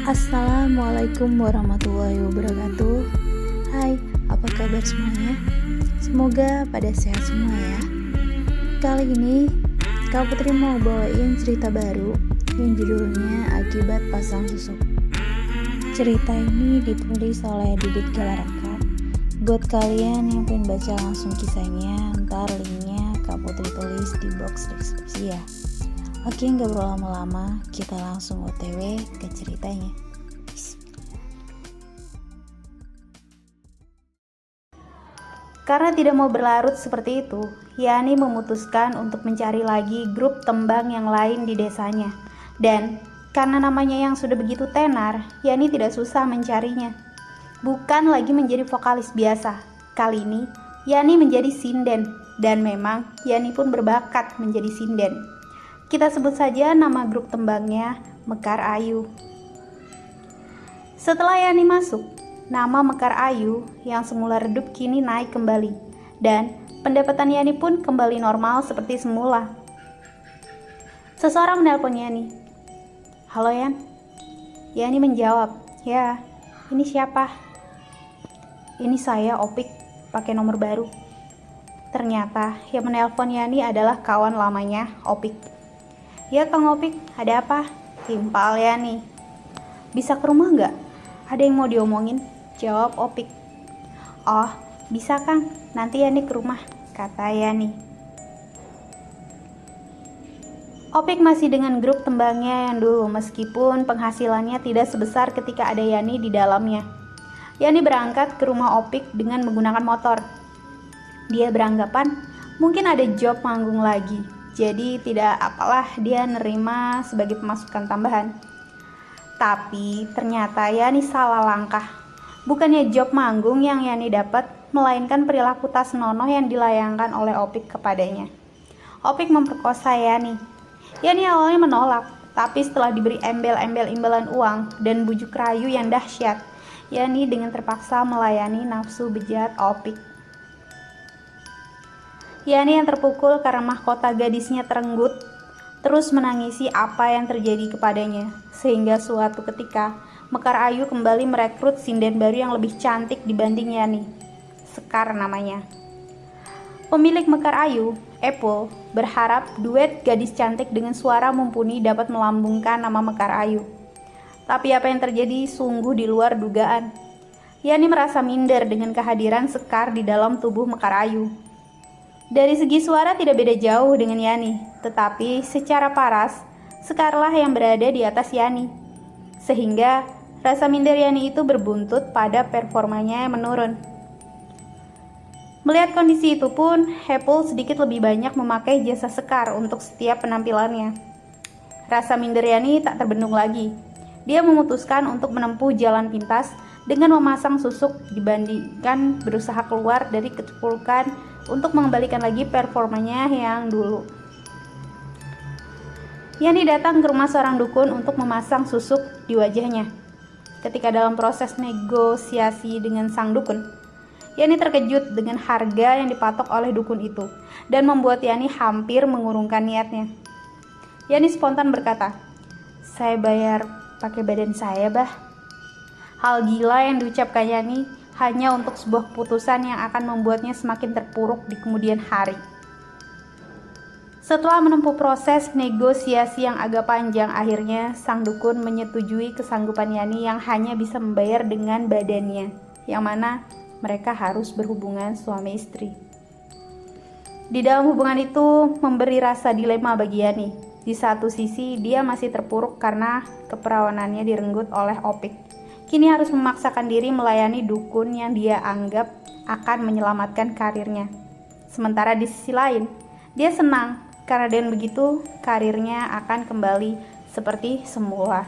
Assalamualaikum warahmatullahi wabarakatuh. Hai, apa kabar semuanya? Semoga pada sehat semua ya. Kali ini Kak Putri mau bawain cerita baru yang judulnya Akibat Pasang Susuk. Cerita ini ditulis oleh Didit Galaraka. Buat kalian yang pengen baca langsung kisahnya, ntar linknya Kak Putri tulis di box deskripsi ya. Oke, nggak berlama-lama, kita langsung OTW ke ceritanya. Karena tidak mau berlarut seperti itu, Yani memutuskan untuk mencari lagi grup tembang yang lain di desanya. Dan karena namanya yang sudah begitu tenar, Yani tidak susah mencarinya. Bukan lagi menjadi vokalis biasa. Kali ini, Yani menjadi sinden. Dan memang, Yani pun berbakat menjadi sinden. Kita sebut saja nama grup tembangnya Mekar Ayu. Setelah Yani masuk, nama Mekar Ayu yang semula redup kini naik kembali. Dan pendapatan Yani pun kembali normal seperti semula. Seseorang menelpon Yani. "Halo Yan?" Yani menjawab, "Ya, ini siapa?" "Ini saya Opik, pakai nomor baru." Ternyata yang menelpon Yani adalah kawan lamanya Opik. "Ya Kang Opik, ada apa?" Timpal Yani. "Bisa ke rumah nggak? Ada yang mau diomongin," jawab Opik. "Oh, bisa Kang, nanti Yani ke rumah," kata Yani. Opik masih dengan grup tembangnya yang dulu, meskipun penghasilannya tidak sebesar ketika ada Yani di dalamnya. Yani berangkat ke rumah Opik dengan menggunakan motor. Dia beranggapan mungkin ada job manggung lagi, jadi tidak apalah dia nerima sebagai pemasukan tambahan. Tapi ternyata Yani salah langkah. Bukannya job manggung yang Yani dapat, melainkan perilaku tas nonoh yang dilayangkan oleh Opik kepadanya. Opik memperkosa Yani. Yani awalnya menolak, tapi setelah diberi embel-embel imbalan uang dan bujuk rayu yang dahsyat, Yani dengan terpaksa melayani nafsu bejat Opik. Yani yang terpukul karena mahkota gadisnya terenggut, terus menangisi apa yang terjadi kepadanya, sehingga suatu ketika Mekar Ayu kembali merekrut sinden baru yang lebih cantik dibanding Yani. Sekar namanya. Pemilik Mekar Ayu, Apple, berharap duet gadis cantik dengan suara mumpuni dapat melambungkan nama Mekar Ayu. Tapi apa yang terjadi sungguh di luar dugaan. Yani merasa minder dengan kehadiran Sekar di dalam tubuh Mekar Ayu. Dari segi suara tidak beda jauh dengan Yani, tetapi secara paras, Sekarlah yang berada di atas Yani. Sehingga rasa minder Yani itu berbuntut pada performanya yang menurun. Melihat kondisi itu pun, Apple sedikit lebih banyak memakai jasa Sekar untuk setiap penampilannya. Rasa minder Yani tak terbendung lagi. Dia memutuskan untuk menempuh jalan pintas dengan memasang susuk dibandingkan berusaha keluar dari kecepulukan untuk mengembalikan lagi performanya yang dulu. Yani datang ke rumah seorang dukun untuk memasang susuk di wajahnya. Ketika dalam proses negosiasi dengan sang dukun, Yani terkejut dengan harga yang dipatok oleh dukun itu dan membuat Yani hampir mengurungkan niatnya. Yani spontan berkata, "Saya bayar pakai badan saya, bah." Hal gila yang diucapkan Yani hanya untuk sebuah keputusan yang akan membuatnya semakin terpuruk di kemudian hari. Setelah menempuh proses negosiasi yang agak panjang, akhirnya sang dukun menyetujui kesanggupan Yani yang hanya bisa membayar dengan badannya, yang mana mereka harus berhubungan suami istri. Di dalam hubungan itu memberi rasa dilema bagi Yani. Di satu sisi dia masih terpuruk karena keperawanannya direnggut oleh Opik. Kini harus memaksakan diri melayani dukun yang dia anggap akan menyelamatkan karirnya. Sementara di sisi lain, dia senang karena dengan begitu karirnya akan kembali seperti semula.